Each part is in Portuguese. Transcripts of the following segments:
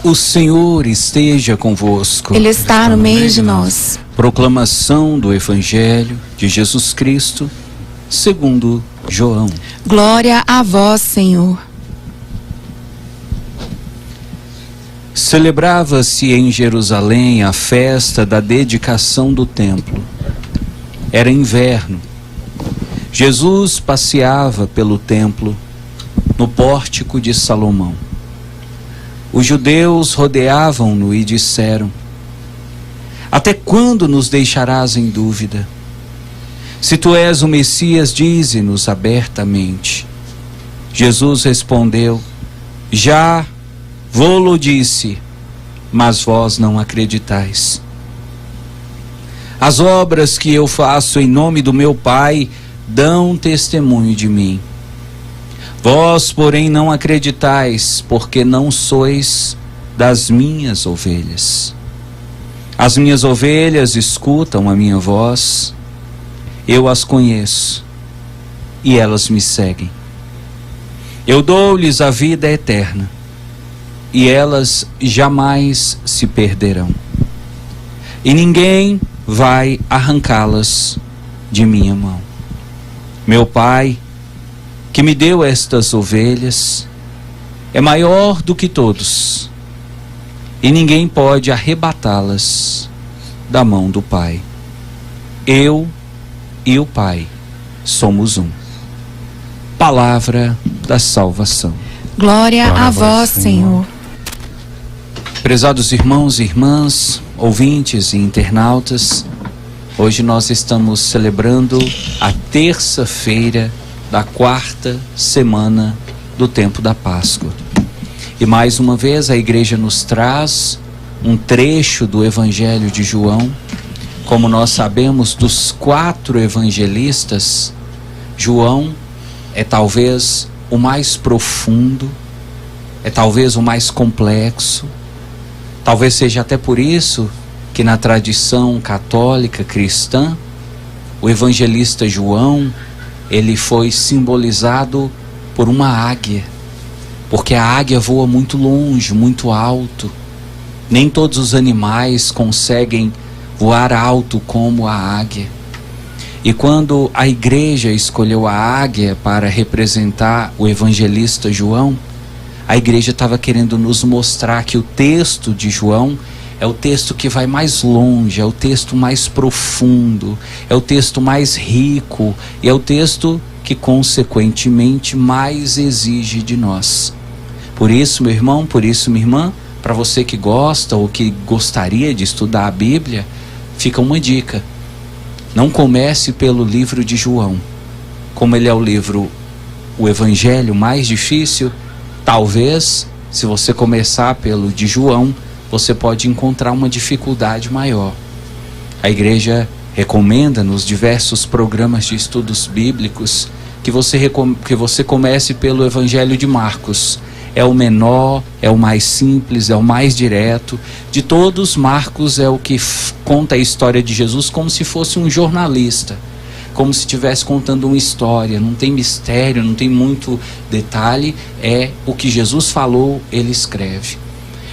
O Senhor esteja convosco. Ele está no meio de nós. Proclamação do Evangelho de Jesus Cristo, segundo João. Glória a vós, Senhor. Celebrava-se em Jerusalém a festa da dedicação do templo. Era inverno. Jesus passeava pelo templo, no pórtico de Salomão. Os judeus rodeavam-no e disseram: até quando nos deixarás em dúvida? Se tu és o Messias, dize-nos abertamente. Jesus respondeu: já vô-lo disse, mas vós não acreditais. As obras que eu faço em nome do meu Pai dão testemunho de mim. Vós, porém, não acreditais, porque não sois das minhas ovelhas. As minhas ovelhas escutam a minha voz, eu as conheço, e elas me seguem. Eu dou-lhes a vida eterna, e elas jamais se perderão. E ninguém vai arrancá-las de minha mão. Meu Pai, que me deu estas ovelhas, é maior do que todos, e ninguém pode arrebatá-las da mão do Pai. Eu e o Pai somos um. Palavra da salvação. Glória a vós, Senhor. Prezados irmãos e irmãs, ouvintes e internautas, hoje nós estamos celebrando a terça-feira da quarta semana do tempo da Páscoa. E mais uma vez a igreja nos traz um trecho do Evangelho de João. Como nós sabemos, dos 4 evangelistas, João é talvez o mais profundo, é talvez o mais complexo. Talvez seja até por isso que na tradição católica cristã, o evangelista João, ele foi simbolizado por uma águia, porque a águia voa muito longe, muito alto. Nem todos os animais conseguem voar alto como a águia. E quando a igreja escolheu a águia para representar o evangelista João, a igreja estava querendo nos mostrar que o texto de João é o texto que vai mais longe, é o texto mais profundo, é o texto mais rico, e é o texto que consequentemente mais exige de nós. Por isso, meu irmão, por isso, minha irmã, para você que gosta ou que gostaria de estudar a Bíblia, fica uma dica: não comece pelo livro de João. Como ele é o evangelho mais difícil, talvez, se você começar pelo de João, você pode encontrar uma dificuldade maior. A igreja recomenda nos diversos programas de estudos bíblicos que você comece pelo Evangelho de Marcos. É o menor, é o mais simples, é o mais direto. De todos, Marcos é o que conta a história de Jesus como se fosse um jornalista, como se estivesse contando uma história. Não tem mistério, não tem muito detalhe, é o que Jesus falou, ele escreve.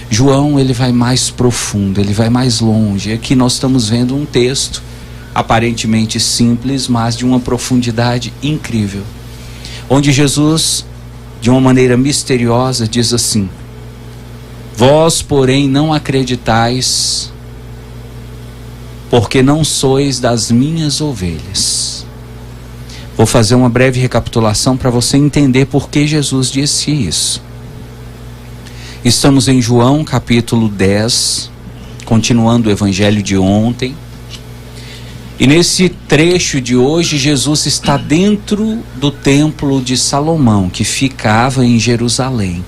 João, ele vai mais profundo, ele vai mais longe. Aqui nós estamos vendo um texto aparentemente simples, mas de uma profundidade incrível, onde Jesus, de uma maneira misteriosa, diz assim: vós, porém, não acreditais, porque não sois das minhas ovelhas. Vou fazer uma breve recapitulação para você entender por que Jesus disse isso. Estamos em João capítulo 10, continuando o evangelho de ontem. E nesse trecho de hoje, Jesus está dentro do templo de Salomão, que ficava em Jerusalém.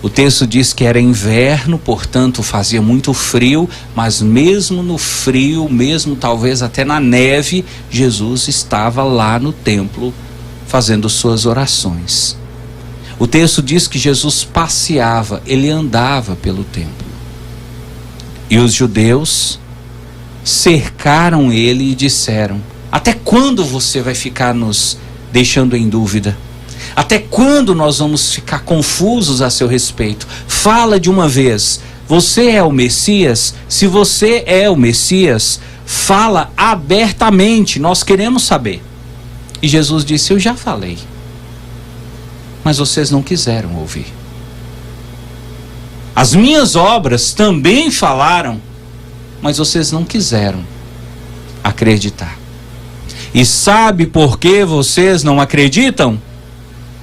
O texto diz que era inverno, portanto fazia muito frio, mas mesmo no frio, mesmo talvez até na neve, Jesus estava lá no templo fazendo suas orações. O texto diz que Jesus passeava, ele andava pelo templo. E os judeus cercaram ele e disseram: até quando você vai ficar nos deixando em dúvida? Até quando nós vamos ficar confusos a seu respeito? Fala de uma vez. Você é o Messias? Se você é o Messias, fala abertamente. Nós queremos saber. E Jesus disse: eu já falei, mas vocês não quiseram ouvir. As minhas obras também falaram, mas vocês não quiseram acreditar. E sabe por que vocês não acreditam?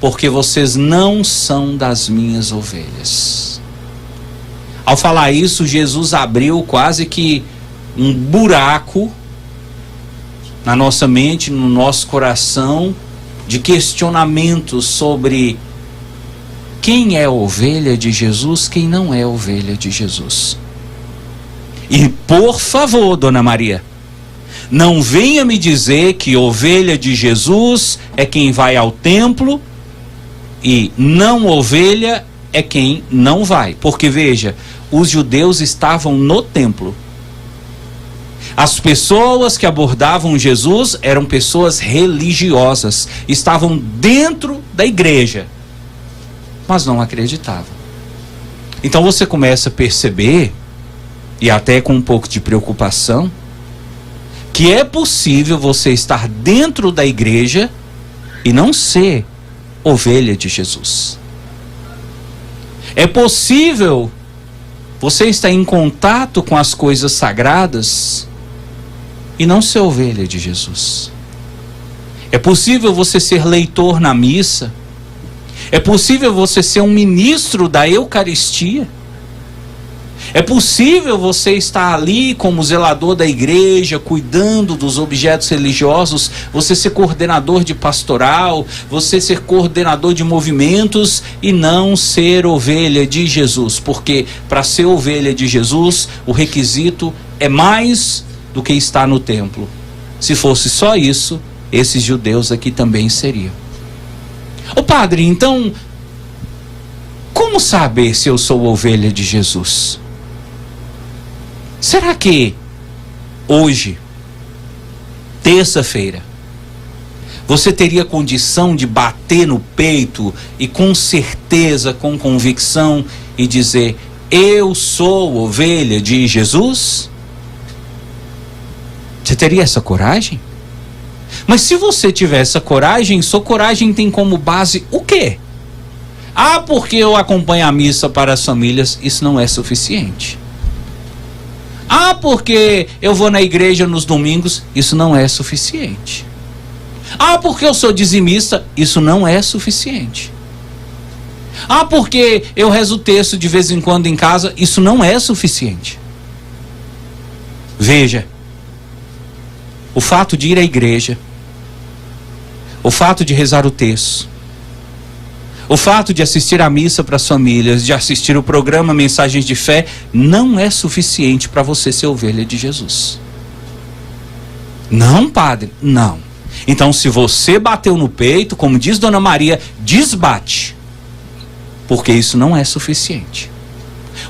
Porque vocês não são das minhas ovelhas. Ao falar isso, Jesus abriu quase que um buraco na nossa mente, no nosso coração, de questionamentos sobre quem é ovelha de Jesus, quem não é ovelha de Jesus. E por favor, Dona Maria, não venha me dizer que ovelha de Jesus é quem vai ao templo e não ovelha é quem não vai. Porque veja, os judeus estavam no templo. As pessoas que abordavam Jesus eram pessoas religiosas, estavam dentro da igreja, mas não acreditavam. Então você começa a perceber, e até com um pouco de preocupação, que é possível você estar dentro da igreja e não ser ovelha de Jesus. É possível você estar em contato com as coisas sagradas e não ser ovelha de Jesus. É possível você ser leitor na missa. É possível você ser um ministro da Eucaristia. É possível você estar ali como zelador da igreja, cuidando dos objetos religiosos, você ser coordenador de pastoral, você ser coordenador de movimentos e não ser ovelha de Jesus. Porque para ser ovelha de Jesus, o requisito é mais do que estar no templo. Se fosse só isso, esses judeus aqui também seriam. Ô padre, então, como saber se eu sou ovelha de Jesus? Será que hoje, terça-feira, você teria condição de bater no peito e com certeza, com convicção, e dizer: eu sou ovelha de Jesus? Você teria essa coragem? Mas se você tiver essa coragem, sua coragem tem como base o quê? Ah, porque eu acompanho a missa para as famílias. Isso não é suficiente. Ah, porque eu vou na igreja nos domingos. Isso não é suficiente. Ah, porque eu sou dizimista. Isso não é suficiente. Ah, porque eu rezo o texto de vez em quando em casa. Isso não é suficiente. Veja, o fato de ir à igreja, o fato de rezar o texto, o fato de assistir à missa para as famílias, de assistir o programa Mensagens de Fé, não é suficiente para você ser ovelha de Jesus. Não, padre, não. Então, se você bateu no peito, como diz Dona Maria, desbate, porque isso não é suficiente.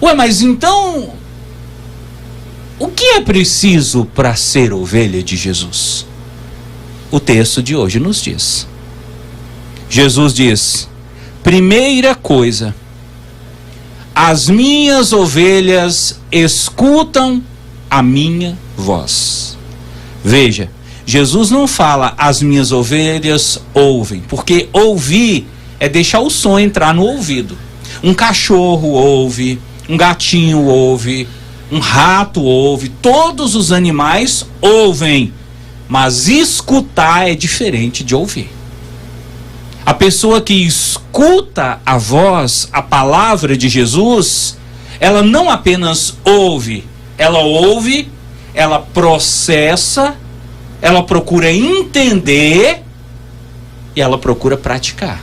Ué, mas então, o que é preciso para ser ovelha de Jesus? O texto de hoje nos diz. Jesus diz: primeira coisa, as minhas ovelhas escutam a minha voz. Veja, Jesus não fala as minhas ovelhas ouvem, porque ouvir é deixar o som entrar no ouvido. Um cachorro ouve, um gatinho ouve, um rato ouve, todos os animais ouvem, mas escutar é diferente de ouvir. A pessoa que escuta a voz, a palavra de Jesus, ela não apenas ouve, ela processa, ela procura entender e ela procura praticar.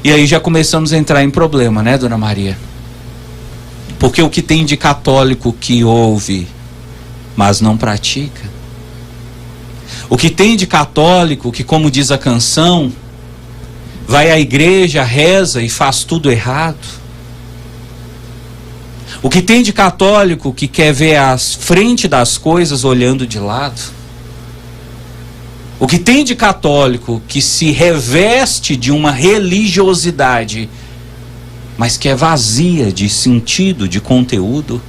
E aí já começamos a entrar em problema, né, Dona Maria? Porque o que tem de católico que ouve, mas não pratica? O que tem de católico que, como diz a canção, vai à igreja, reza e faz tudo errado? O que tem de católico que quer ver a frente das coisas olhando de lado? O que tem de católico que se reveste de uma religiosidade, mas que é vazia de sentido, de conteúdo,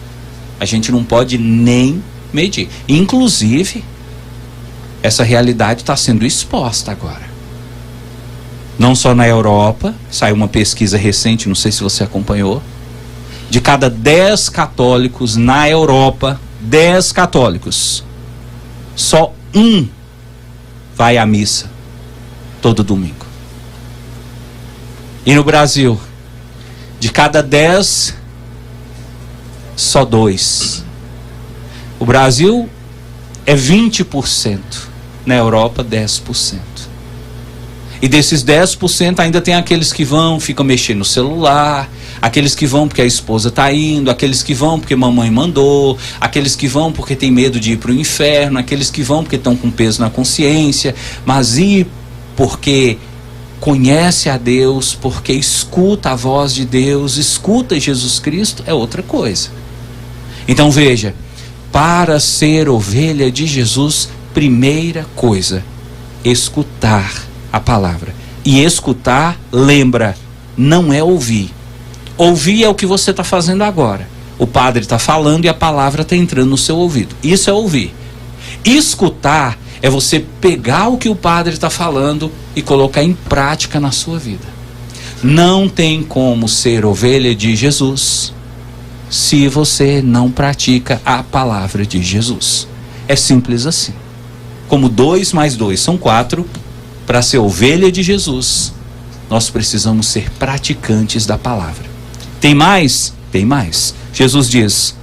a gente não pode nem medir. Inclusive, essa realidade está sendo exposta agora. Não só na Europa, saiu uma pesquisa recente, não sei se você acompanhou, de cada 10 católicos na Europa, 10 católicos, só um vai à missa todo domingo. E no Brasil, de cada 10, só 2. O Brasil é 20%, na Europa 10%. E desses 10% ainda tem aqueles que vão, ficam mexendo no celular, aqueles que vão porque a esposa está indo, aqueles que vão porque mamãe mandou, aqueles que vão porque tem medo de ir para o inferno, aqueles que vão porque estão com peso na consciência, mas ir porque conhece a Deus, porque escuta a voz de Deus, escuta Jesus Cristo, é outra coisa. Então veja, para ser ovelha de Jesus, primeira coisa, escutar a palavra. E escutar, lembra, não é ouvir. Ouvir é o que você está fazendo agora. O padre está falando e a palavra está entrando no seu ouvido. Isso é ouvir. Escutar é você pegar o que o padre está falando e colocar em prática na sua vida. Não tem como ser ovelha de Jesus se você não pratica a palavra de Jesus. É simples assim. Como 2 mais 2 são 4, para ser ovelha de Jesus, nós precisamos ser praticantes da palavra. Tem mais? Tem mais. Jesus diz: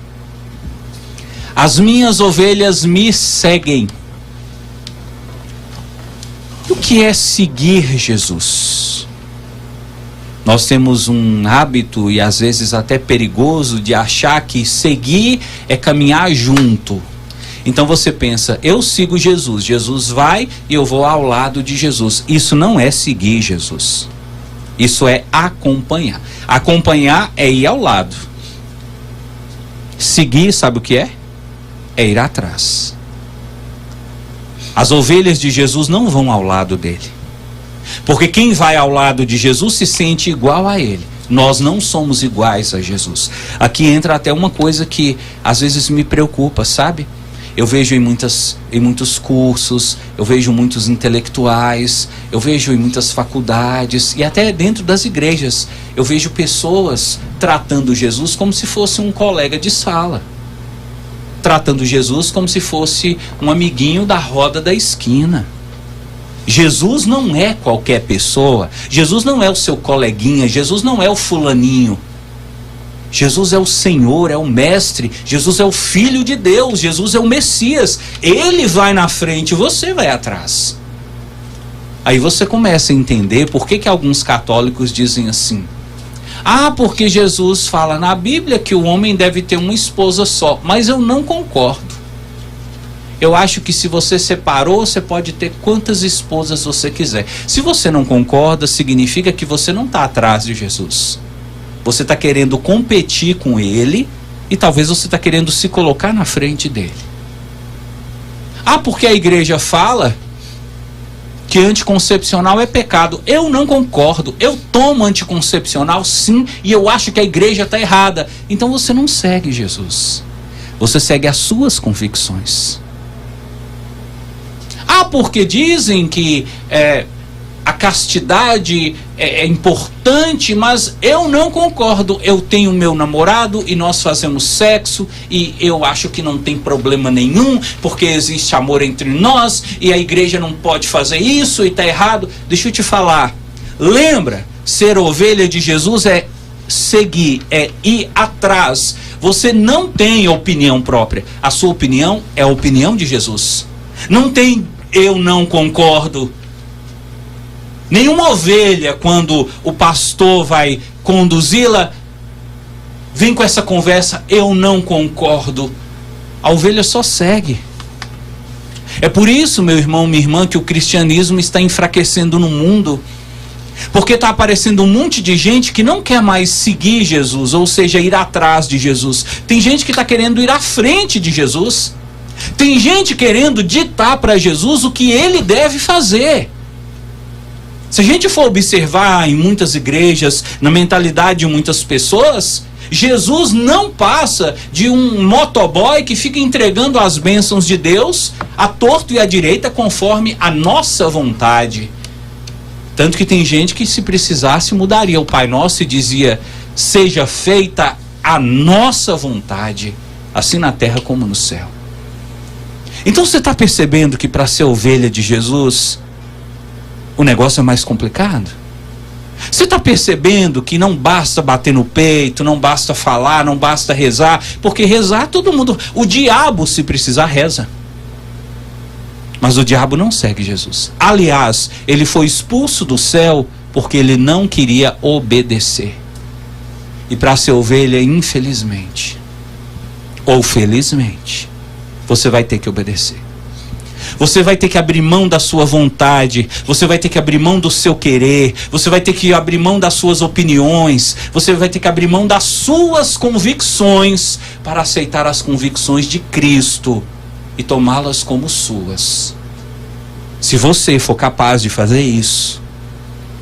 as minhas ovelhas me seguem. O que é seguir Jesus? Nós temos um hábito, e às vezes até perigoso, de achar que seguir é caminhar junto. Então você pensa, eu sigo Jesus, Jesus vai e eu vou ao lado de Jesus. Isso não é seguir Jesus. Isso é acompanhar. Acompanhar é ir ao lado. Seguir, sabe o que é? É ir atrás. As ovelhas de Jesus não vão ao lado dele. Porque quem vai ao lado de Jesus se sente igual a ele. Nós não somos iguais a Jesus. Aqui entra até uma coisa que às vezes me preocupa, sabe? Eu vejo em muitos cursos, eu vejo muitos intelectuais, eu vejo em muitas faculdades e até dentro das igrejas, eu vejo pessoas tratando Jesus como se fosse um colega de sala. Tratando Jesus como se fosse um amiguinho da roda da esquina. Jesus não é qualquer pessoa, Jesus não é o seu coleguinha, Jesus não é o fulaninho. Jesus é o Senhor, é o Mestre, Jesus é o Filho de Deus, Jesus é o Messias. Ele vai na frente, você vai atrás. Aí você começa a entender por que alguns católicos dizem assim: ah, porque Jesus fala na Bíblia que o homem deve ter uma esposa só. Mas eu não concordo. Eu acho que se você separou, você pode ter quantas esposas você quiser. Se você não concorda, significa que você não está atrás de Jesus. Você está querendo competir com ele e talvez você está querendo se colocar na frente dele. Ah, porque a igreja fala que anticoncepcional é pecado. Eu não concordo. Eu tomo anticoncepcional sim e eu acho que a igreja está errada. Então você não segue Jesus. Você segue as suas convicções. Ah, porque dizem que a castidade é importante, mas eu não concordo. Eu tenho meu namorado e nós fazemos sexo e eu acho que não tem problema nenhum, porque existe amor entre nós e a igreja não pode fazer isso e está errado. Deixa eu te falar, lembra, ser ovelha de Jesus é seguir, é ir atrás. Você não tem opinião própria, a sua opinião é a opinião de Jesus. Não tem eu não concordo. Nenhuma ovelha, quando o pastor vai conduzi-la, vem com essa conversa, eu não concordo. A ovelha só segue. É por isso, meu irmão, minha irmã, que o cristianismo está enfraquecendo no mundo. Porque está aparecendo um monte de gente que não quer mais seguir Jesus, ou seja, ir atrás de Jesus. Tem gente que está querendo ir à frente de Jesus. Tem gente querendo ditar para Jesus o que ele deve fazer. Se a gente for observar em muitas igrejas, na mentalidade de muitas pessoas, Jesus não passa de um motoboy que fica entregando as bênçãos de Deus à torto e à direita conforme a nossa vontade. Tanto que tem gente que, se precisasse, mudaria o Pai Nosso e dizia: seja feita a nossa vontade, assim na terra como no céu. Então você está percebendo que para ser ovelha de Jesus, o negócio é mais complicado? Você está percebendo que não basta bater no peito, não basta falar, não basta rezar, porque rezar todo mundo, o diabo, se precisar, reza. Mas o diabo não segue Jesus. Aliás, ele foi expulso do céu porque ele não queria obedecer. E para ser ovelha, infelizmente, ou felizmente, você vai ter que obedecer. Você vai ter que abrir mão da sua vontade, você vai ter que abrir mão do seu querer, você vai ter que abrir mão das suas opiniões, você vai ter que abrir mão das suas convicções para aceitar as convicções de Cristo e tomá-las como suas. Se você for capaz de fazer isso,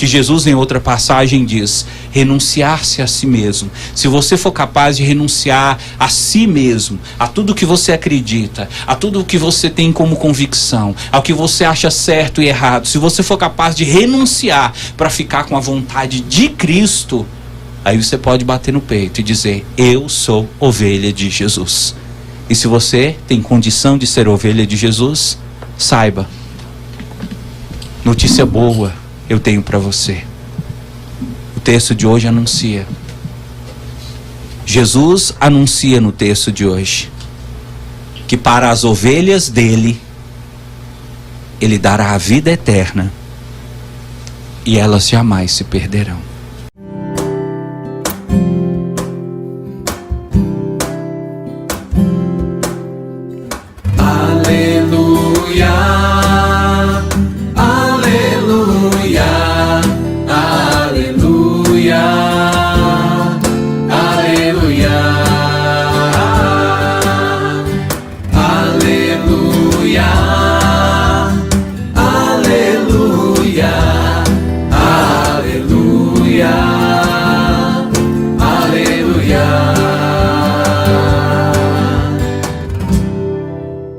que Jesus em outra passagem diz, renunciar-se a si mesmo. Se você for capaz de renunciar a si mesmo, a tudo que você acredita, a tudo que você tem como convicção, ao que você acha certo e errado, se você for capaz de renunciar para ficar com a vontade de Cristo, aí você pode bater no peito e dizer: eu sou ovelha de Jesus. E se você tem condição de ser ovelha de Jesus, saiba, notícia boa eu tenho para você. O texto de hoje anuncia. Jesus anuncia no texto de hoje que para as ovelhas dele, ele dará a vida eterna e elas jamais se perderão.